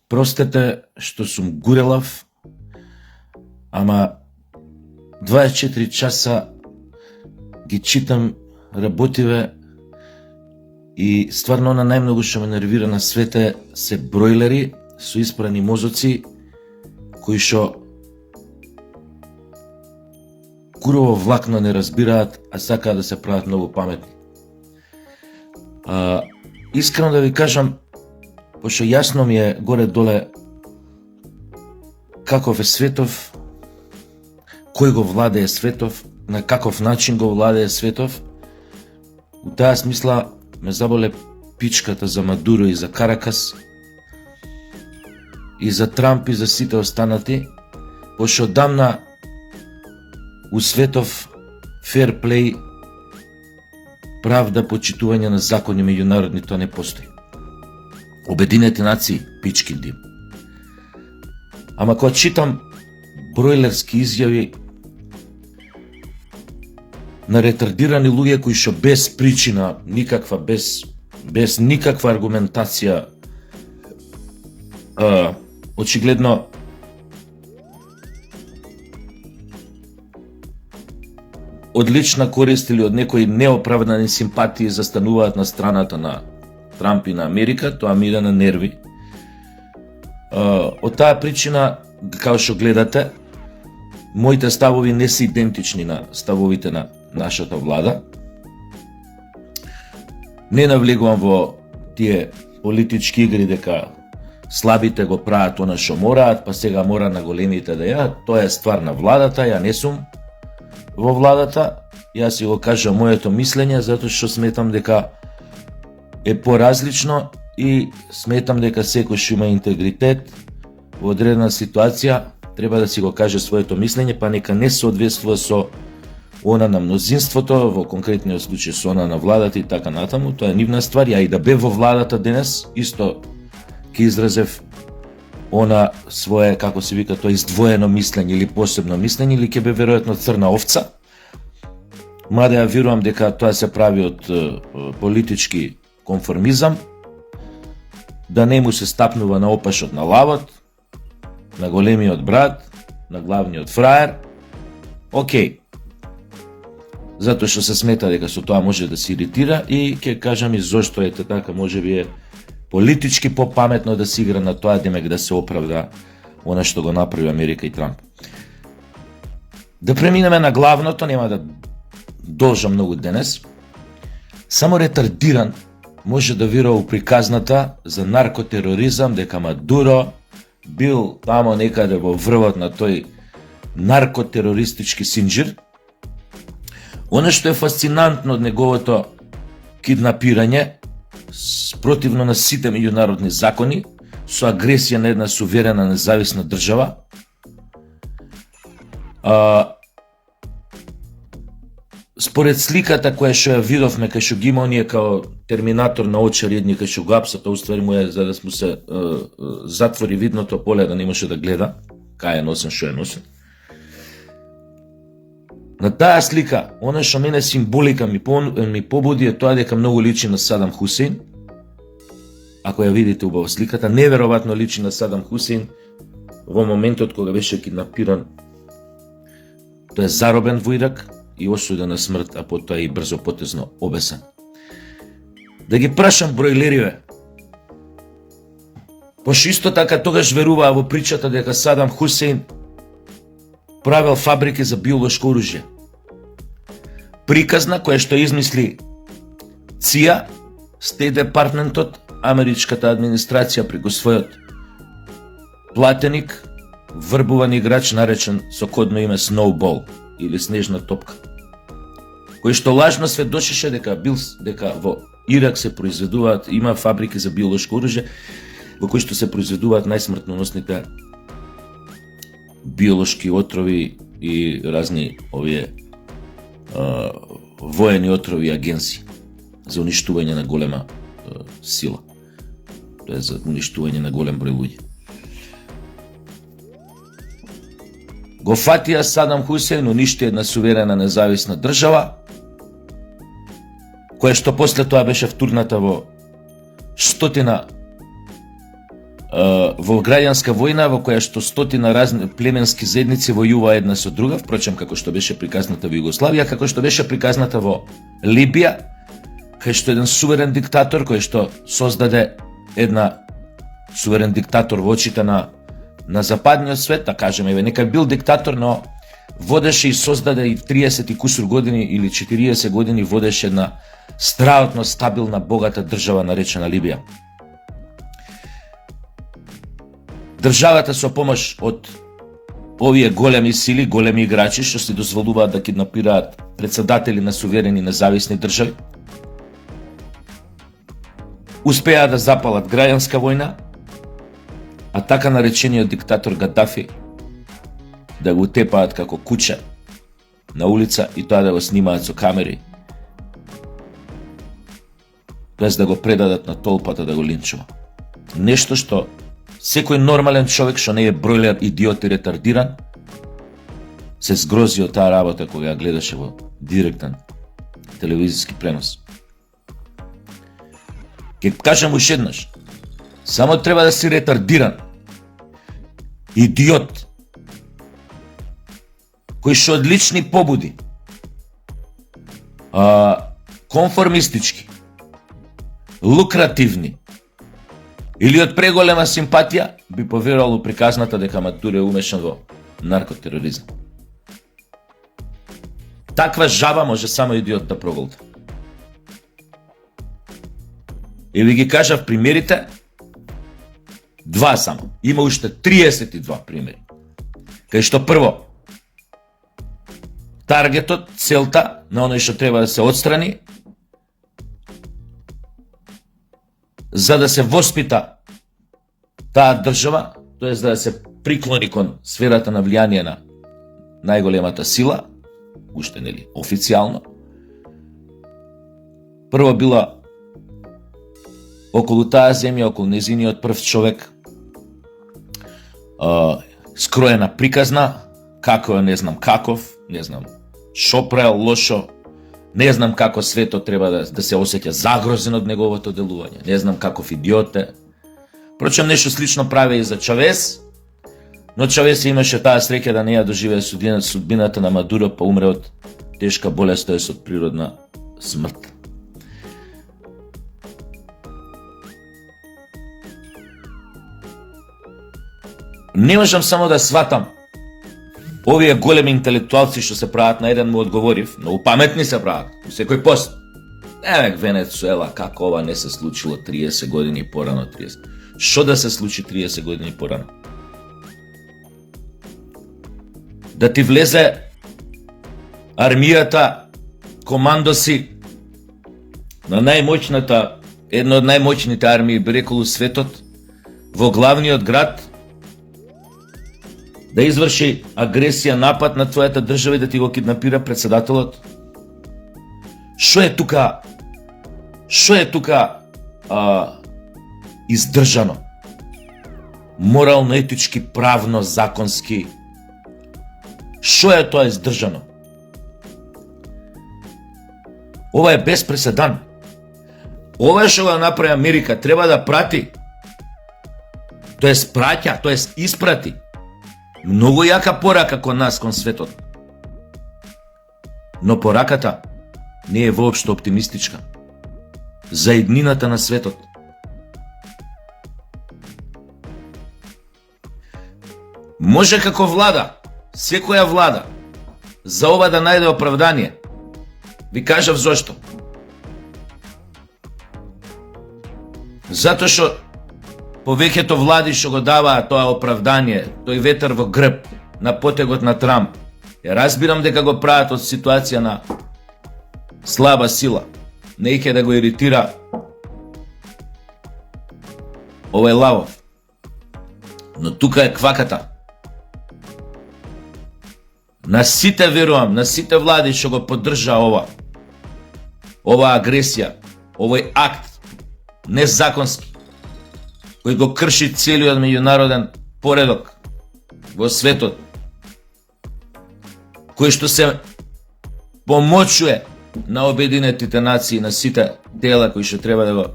простете што сум гурелав, ама 24 часа ги читам работиве и стварно на најмногу што ме нервира на свете се бройлери со испрани мозоци кои што курово влакно не разбираат, а сакаат да се прават многу паметни. Искрено да ви кажам, пошто јасно ми е горе-доле каков е светов, кој го владее светов, на каков начин го владее светов. У таа смисла ме заболе пичката за Мадуро и за Каракас, и за Трамп и за сите останати, пошто дамна у светов фер плей, правда, почитување на закони меѓународни, тоа не постои. Обединети нации, пички дим. Ама кога читам бройлерски изјави на ретардирани луѓе кои што без причина, никаква, без никаква аргументација, очигледно од лична корист или од некои неоправдани симпатии застануваат на страната на Трамп и на Америка, тоа ми иде на нерви. Од таа причина, како што гледате, моите ставови не се идентични на ставовите на нашата влада. Не навлегувам во тие политички игри дека слабите го прават она што мораат, па сега мора на големите да ја. Тоа е ствар на владата, ја не сум во владата. Јас си го кажам моето мислење, затоа што сметам дека е поразлично и сметам дека секој што има интегритет во одредена ситуација треба да си го каже своето мислење, па нека не соодветствува со она на мнозинството, во конкретниот случај со она на владата и така натаму. Тоа е нивна ствар. Ја и да бев во владата денес, исто ќе изразев она свое, како се вика, тоа издвоено мислење или посебно мислење, или ќе бе веројатно црна овца. Мада ја верувам дека тоа се прави од политички конформизам, да не му се стапнува на опашот на лавот, на големиот брат, на главниот фраер. Океј. Затоа што се смета дека со тоа може да се иритира и ќе кажам и зошто ете така, можеби е политички попаметно да се игра на тоа, демек да се оправда она што го направи Америка и Трамп. Да преминеме на главното, нема да должам многу денес. Само ретардиран може да верува у приказната за наркотероризам, дека Мадуро бил тамо некаде во врвот на тој наркотерористички синџир. Оно што е фасцинантно од неговото киднапирање, спротивно на сите меѓународни закони, со агресија на една суверена независна држава, според сликата која што ја видовме, кај што ги има оние као терминатор на очари, едни кај што го апсата, уствари му е за да му се затвори видното поле, да не може да гледа кај е носен, што е носен. На таа слика, она што мене символика ми побуди е тоа дека многу личи на Садам Хусейн. Ако ја видите убаво сликата, неверојатно личи на Садам Хусейн во моментот кога беше киднапиран. Тој е заробен во Ирак и осуден на смрт, а потоа и брзо потезно обесен. Да ги прашам бройлериве, пошто исто така тогаш веруваа во причата дека Садам Хусейн правел фабрики за биолошко оружје. Приказна која што измисли ЦИА, Стейт Департментот, америчката администрација преку својот платеник, врбуван играч наречен со кодно име Snowball или снежна топка, кој што лажно сведочеше дека во Ирак се произведуваат, има фабрики за биолошко оружје во кои што се произведуваат најсмртноносните биолошки отрови и разни овие воени отрови и агенции за уништување на голема сила. Тоа е за уништување на голем број луѓе. Го фатија Садам Хусейн, уништи една суверена независна држава, која што после тоа беше втурната во 100 во граѓанска војна во која што стотина разни племенски заедници војува една со друга, впрочем како што беше приказната во Југославија, како што беше приказната во Либија, кај што еден суверен диктатор кој што создаде суверен диктатор во очите на западниот свет, да кажеме, нека бил диктатор, но водеше и создаде и 30 и кусур години или 40 години водеше една страхотно стабилна, богата држава наречена Либија. Државата со помош од овие големи сили, големи играчи што си дозволуваат да киднапираат председатели на суверени независни држави, успеа да запалат граѓанска војна, а така наречениот диктатор Гадафи да го тепаат како куче на улица и тоа да го снимаат со камери, без да го предадат на толпата да го линчува. Нешто што секој нормален човек што не е бройлер, идиот и ретардиран се згрози од таа работа кога ја гледаше во директен телевизиски пренос. Ке кажам уште еднаш, само треба да си ретардиран, идиот, кој што од лични побуди, конформистички, лукративни или од преголема симпатија, би поверувал у приказната дека Мадуро е умешан во наркотероризам. Таква жаба може само идиот да проголта. И ви ги кажав примерите, два само. Има уште 32 примери. Кај што прво, таргетот, целта на оној што треба да се отстрани, за да се воспита таа држава, тоа да се приклони кон сферата на влијание на најголемата сила, уште нели официјално. Прво била околу таа земја, околу незиниот прв човек, скроена приказна, како е, не знам каков, не знам шо правил лошо, не знам како светот треба да се осеќа загрозен од неговото делување, не знам каков идиот е. Впрочем, нешто слично прави и за Чавес, но Чавес имаше таа среќа да не ја доживее судбината на Мадуро, па умре од тешка болест, тоа е од природна смрт. Не можам само да сватам овие големи интелектуалци што се прават, на еден му одговорив, но паметни се прават, у секој пост. Венецуела, како ова не се случило 30 години порано, 30. Што да се случи 30 години порано? Да ти влезе армијата, командоси на најмоćната, една од најмоćните армии би рекол у светот, во главниот град, да изврши агресија, напад на твојата држава и да ти го киднапира председателот? Што е тука издржано? Морално, етички, правно, законски. Што е тоа издржано? Ова е без преседан. Ова што го направи Америка треба да прати, тоест праќа, тоест испрати многу јака порака кон нас, кон светот. Но пораката не е воопшто оптимистичка за еднината на светот. Може како влада, секоја влада, за ова да најде оправдание. Ви кажав зошто. Затоа што повеќето влади што го даваа тоа оправдание, тој ветер во грб на потегот на Трамп, ја разбирам дека го прават од ситуација на слаба сила, не ќе да го иритира овој лавов. Но тука е кваката. На сите верувам, на сите влади што го поддржа ова агресија, овој акт незаконски, кој го крши целиот меѓународен поредок во светот, кој што се помочуе на Обединетите нации, на сите тела кои што треба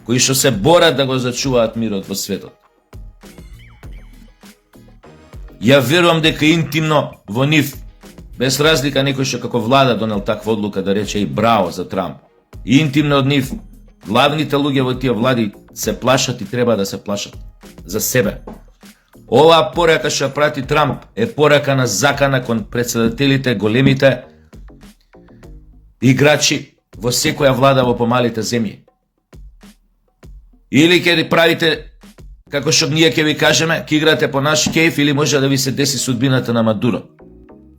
кои што се борат да го зачуваат мирот во светот. Ја верувам дека интимно во нив, без разлика некој што како влада донел таква одлука да рече и браво за Трамп. Интимно од нив, главните луѓе во тие влади се плашат и треба да се плашат за себе. Оваа порака што прати Трамп е порака на закана кон претседателите, големите играчи во секоја влада во помалите земји. Или ќе правите како што ние ќе ви кажеме, ќе играте по наш кејф, или може да ви се деси судбината на Мадуро.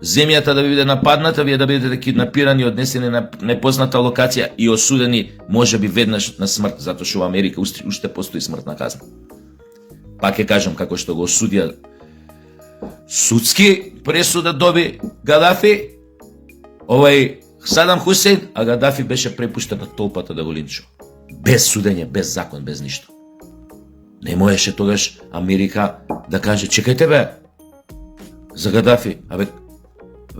Земјата да ви биде нападната, вие да бидете киднапирани, однесени на непозната локација и осудени можеби веднаш на смрт, затоа што во Америка уште постои смртна казна. Пак ќе кажам како што го осудија судски пресуда доби Гадафи, Садам Хусейн, а Гадафи беше препуштен на толпата да го линчува. Без судење, без закон, без ништо. Не можеше тогаш Америка да каже, чекајте бе, за Гадафи,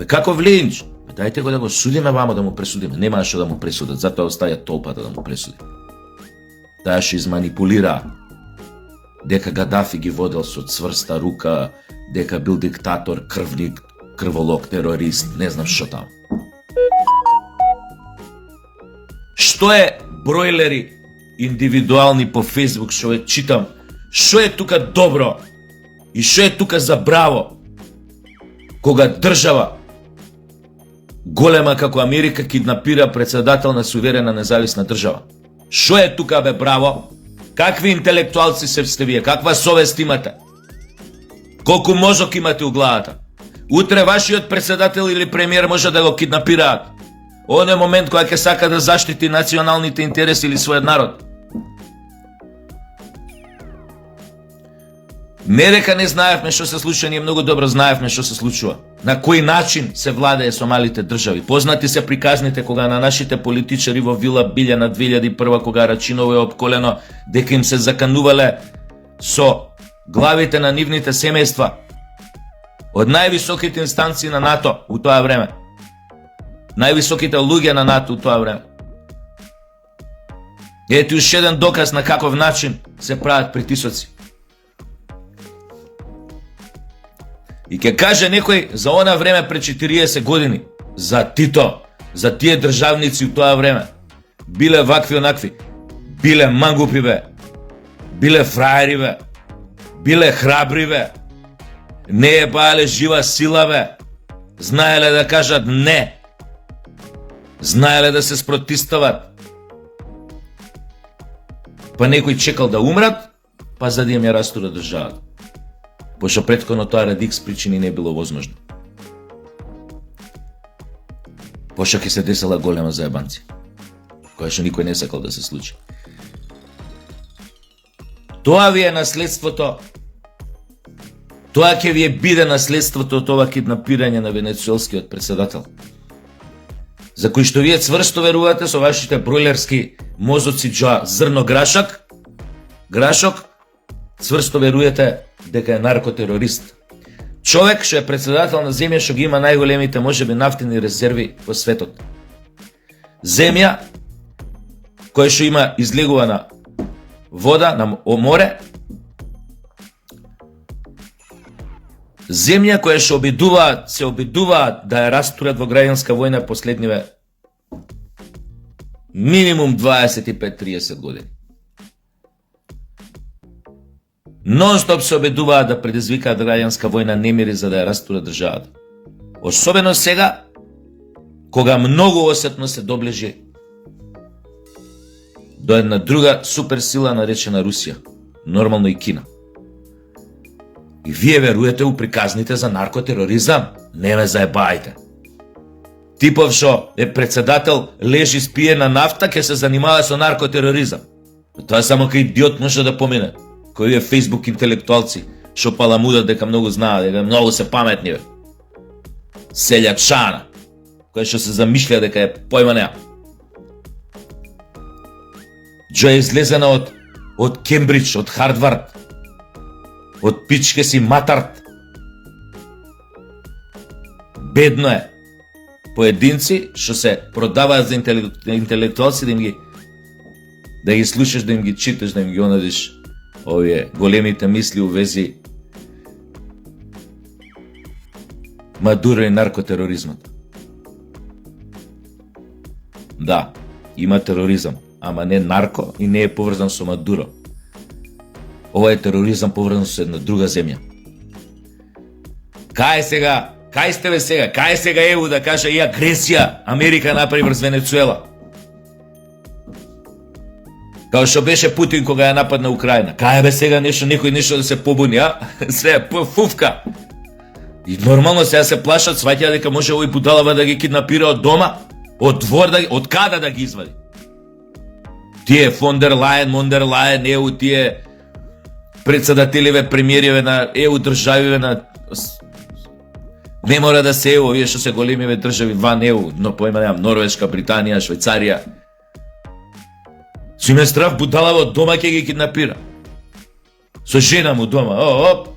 каков линч? Дајте го да го судиме вамо, да му пресудиме. Нема што да му пресудат, затоа оставија толпата да му пресуди. Таа што изманипулира дека Гадафи ги водел со цврста рука, дека бил диктатор, крвник, крволок, терорист, не знам што таму. Што е бройлери индивидуални по Фейсбук, што е читам, што е тука добро и што е тука за браво, кога држава голема како Америка киднапира председател на суверена независна држава. Што е тука бе браво? Какви интелектуалци сте вие? Каква совест имате? Колку мозок имате у главата? Утре вашиот председател или премиер може да го киднапираат. Оној момент кога ќе сака да заштити националните интереси или својот народ. Не дека не знаевме што се случува, ние многу добро знаевме што се случува. На кој начин се владее со малите држави. Познати се приказните кога на нашите политичари во Вила Билјана 2001 кога Рачиново е обколено дека им се заканувале со главите на нивните семејства од највисоките инстанции на НАТО у тоа време. Највисоките луѓе на НАТО у тоа време. Ето уште еден доказ на каков начин се прават притисоци. И ќе каже некој за она време пред 40 години, за Тито, за тие државници у тоа време. Биле вакви онакви, биле мангупи бе, биле фраери бе, биле храбри бе, не е баеле жива сила бе, знаеле да кажат не, знаеле да се спротистават. Па некој чекал да умрат, па за да им ја растура државата. Пошто претходно тоа ради X причини не било возможно. Пошто ќе се десела голема заебанција, која што никој не сакал да се случи. Тоа ви е наследството, тоа ќе ви е биде наследството од ова киднапирање на венецуелскиот председател, за кој што вие цврсто верувате со вашите бройлерски мозоци џа зрно грашок, цврсто верувате дека е наркотерорист. Човек што е председател на земја што ги има најголемите можеби нафтени резерви во светот. Земја која што има излегувана вода на море. Земја која што се обидуваат да ја растурат во граѓанска војна последниве минимум 25-30 години. Нон-стоп се обидуваат да предизвикаат граѓанска војна немири за да ја растурат државата. Особено сега, кога многу осетно се доближи до една друга суперсила наречена Русија, нормално и Кина. И вие веруете у приказните за наркотероризам? Не ме заебајте. Типов што е председател, лежи, спие на нафта, ќе се занимава со наркотероризам. Тоа само кај идиот може да помине. Кои е Facebook интелектуалци, што паламудат дека многу знаат, дека многу се паметни. Селјачана, кој што се замишља дека е појма неа. Џо е излезена од Кембридж, од Хардвард, од пичке си матарт. Бедно е. Поединци што се продаваат за интелектуалци да ги слушаш, да им ги читаш, да им ги онадиш овие големите мисли у вези Мадуро и наркотероризмот. Да, има тероризам, ама не нарко и не е поврзан со Мадуро. Ова е тероризам поврзан со една друга земја. Кај сега? Кај сте бе сега? Кај сега ЕУ да каже и агресија Америка направи врз Венецуела? Као што беше Путин кога ја нападна Украина. Кај бе сега некој нешто да се побуни, а? Се фуфка. И нормално сега се плашат, сваќаат дека може овој будалава да ги киднапира од дома, од двор, од када да ги извади. Тие фон дер Лајен, ЕУ, тие председателиве, премиериве на ЕУ државиве на... Не мора да се ЕУ, овие што се големиве држави ван ЕУ, но поима немам, Норвешка, Британија, Швајцарија. Со име страв будалава од дома ќе ги киднапира. Со жена му дома, оп,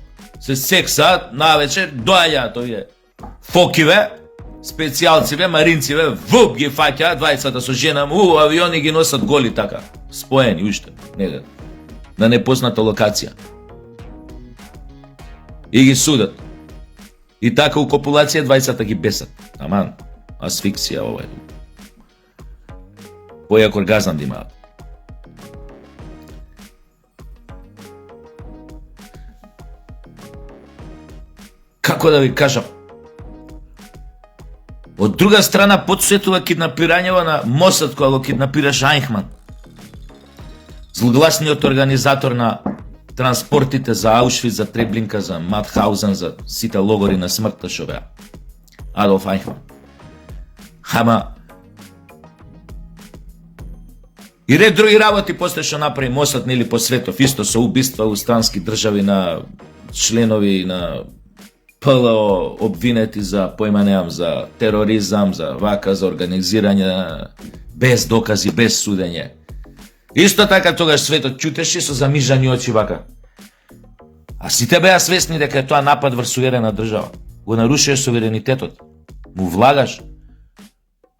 се сексаат, навечер доаѓаат овие фокиве, специјалциве, маринциве, вуп ги фаќаат двајцата со жена му, авиони ги носат голи така, споени уште, негде, на непозната локација. И ги судат. И така у копулација двајцата ги бесат. Аман, асфиксија ова е. Појак оргазам да имаат. Како да ви кажам? Од друга страна подсетува киднапирањево на Мосад кога го киднапираш Ајнхман. Злогласниот организатор на транспортите за Аушвиц, за Треблинка, за Матхаузен, за сите логори на смртта што беа. Адолф Ајнхман. Ама и ред други работи после што направи Мосад нели по светов, исто со убиства у странски држави на членови на ПЛО обвинети за поиманеам за тероризам, за вака, за организирање без докази, без судење. Исто така тогаш светот ќутеше со замижани очи вака. А сите беа свесни дека е тоа напад врз суверена држава. Го нарушуваш суверенитетот. Му влагаш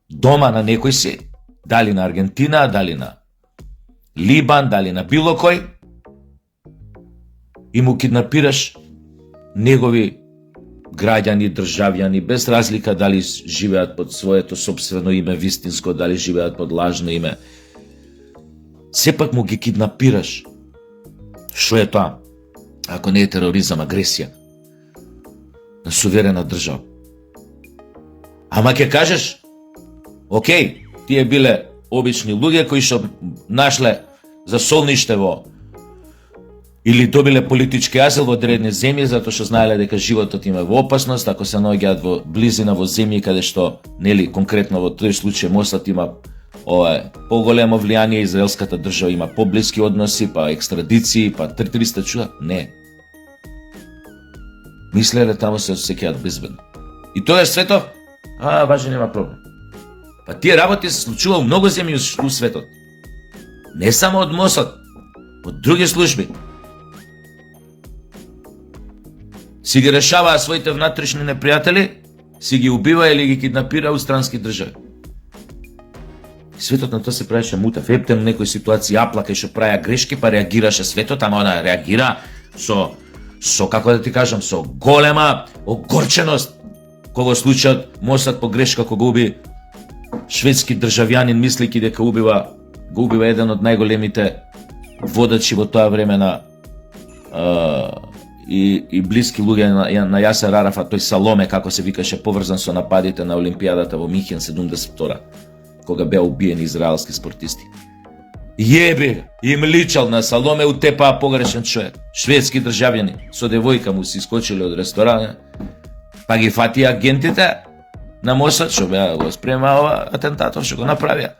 дома на некој си, дали на Аргентина, дали на Либан, дали на било кој, и му киднапираш негови граѓани, државјани, без разлика дали живеат под своето собствено име вистинско, дали живеат под лажно име. Сепак му ги киднапираш. Што е тоа? Ако не е тероризам, агресија на суверена држава. Ама ќе кажеш, окей, тие биле обични луѓе кои што нашле за солниште во или добиле политички азил во одредени земји затоа што знаеле дека животот им е во опасност, ако се наоѓаат во близина во земји каде што, нели, конкретно во тој случај Мосад има поголемо влијание, израелската држава има поблиски односи, па екстрадиции, па 300 чуда, не. Мислеле таму се осеќаат безбедно. И тоа е светот, важно, нема проблем. Па тие работи се случува во многу земји у светот. Не само од Мосад, од други служби. Си ги решаваа своите внатрешни непријатели, си ги убива или ги киднапира у странски држави. Светот на тоа се правеше мутав. Ептем некои ситуации аплака што праја грешки, па реагираше светот, ама она реагира со како да ти кажам, со голема огорченост кога случајот Мосад погрешка кога уби шведски државјанин мислејќи дека го убива еден од најголемите водачи во тоа време на и блиски луѓе на Јасер Арафат, тој Саломе, како се викаше, поврзан со нападите на Олимпијадата во Михен 72 кога беа убиени израелски спортисти. Јебе, им личал на Саломе, утепаа погрешен човек. Шведски државјани со девојка му си искочиле од ресторана, па ги фатија агентите на Мосад што беа го спремаа атентатот што го направија.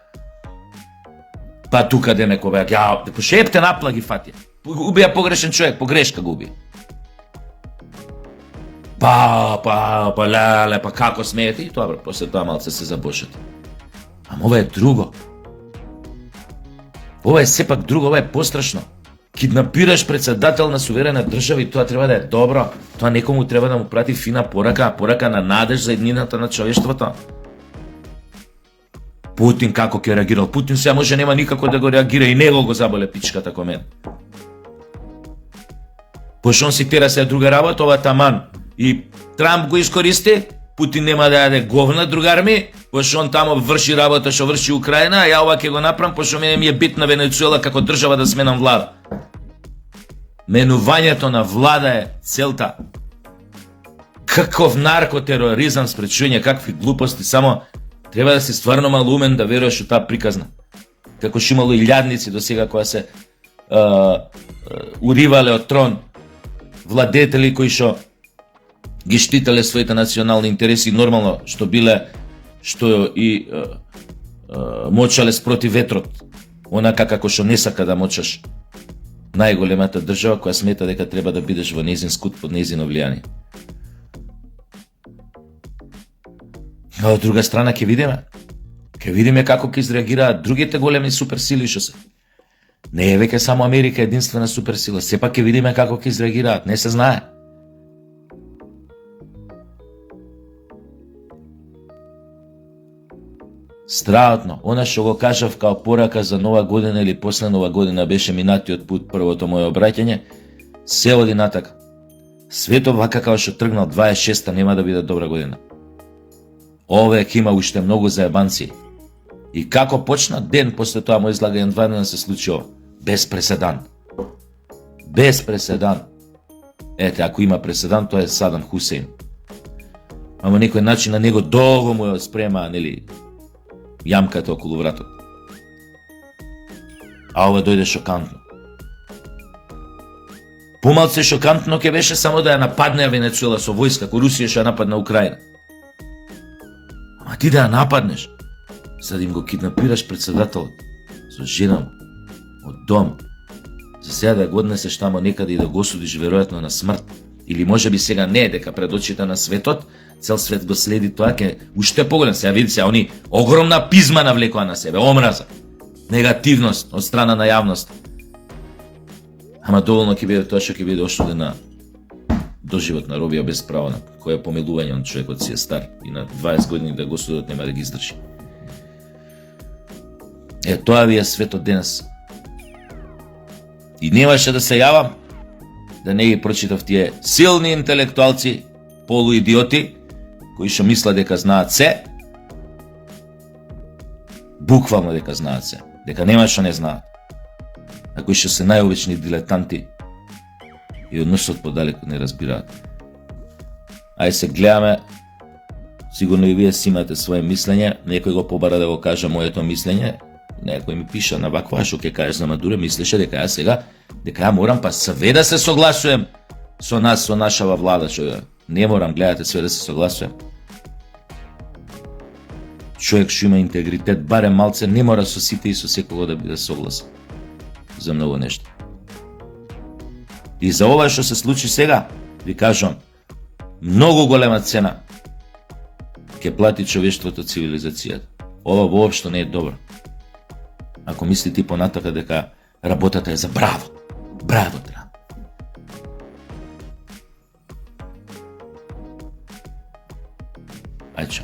Па тука демеко беа, по шепте напла ги фатија. Убија погрешен човек, погрешка го убија. Леле, па како смеете? И тоа, после тоа малце се забошати. Ама ова е друго. Ова е сепак друго, ова е пострашно. Киднапираш председател на суверена држава и тоа треба да е добро. Тоа некому треба да му прати фина порака на надеж за еднината на човештвото. Путин како ќе реагирал? Путин сега може нема никако да го реагира и него го заболе пичката ко мен. Пошто он си тера се друга работа, ова таман. И Трамп го искористи, Путин нема да јаде говна, другар ми, пошто он тамо врши работа што врши Украина, а ја ова ќе го направам, пошто мене ми е битна Венецуела како држава да сменам влада. Менувањето на влада е целта. Каков наркотероризам спречување, какви глупости, само треба да си стварно малумен да веруваш во таа приказна. Како што имало и лјадници до сега која се уривале од трон, владетели кои што ги штителе своите национални интереси, нормално што биле, што и мочале спроти ветрот, онака како што не сака да мочаш најголемата држава која смета дека треба да бидеш во нејзин скут под нејзино влијание. А од друга страна ќе видиме како ќе изреагираат другите големи суперсили што се. Не е веќе само Америка единствена суперсила, сепак ќе видиме како ќе изреагираат, не се знае. Страхотно, она што го кажав као порака за нова година или после нова година беше минатиот пут, првото моје обраќање, се оди натака. Светот вака као што тргнал 26-та нема да биде добра година. Овек има уште многу заебанци. И како почна, ден после тоа мој излагање 2 дена се случи ова. Без преседан. Без преседан. Ете, ако има преседан, тоа е Садам Хусейн. Ама некој начин на него долго му ја спрема, нели, јамката околу вратот. А ова дојде шокантно. Помалце шокантно ќе беше само да ја нападне Венецуела со војска, ко Русија што ја нападна Украина. Ама ти да ја нападнеш, за да им го киднапираш председателот со жена од дом, за сега да го однесеш тамо некаде и да го осудиш веројатно на смрт, или може би сега не, дека пред очите на светот, цел свет го следи тоа, ке уште поголем. Сега види се, они огромна пизма навлекоа на себе, омраза, негативност од страна на јавност. Ама доволно ќе биде тоа што ќе биде осудена доживотна робија без право на која помилување, он човекот си е стар и на 20 години да го судат нема да ги издржи. Тоа ви е светот денес. И немаше да се јавам да не ги прочитав тие силни интелектуалци, полуидиоти, кои што мислат дека знаат се, буквално дека знаат се, дека нема што не знаат, а кои што се најобични дилетанти и од носот подалеку не разбираат. Ај се гледаме, сигурно и вие си имате свое мислење, некој го побара да го кажа моето мислење, некој ми пиша на ваква, што ќе кажеш за Мадуро, мислеше дека ја сега, дека ја морам па све да се согласувам со нас, со нашава влада, што не морам, гледате, све да се согласувам. Човек што има интегритет, барем малце, не мора со сите и со секого да биде согласен за многу нешто. И за ова што се случи сега, ви кажам, многу голема цена ќе плати човештвото, цивилизацијата. Ова воопшто не е добро. Ако мислите понатака дека работата е за браво, браво треба. Ајчо.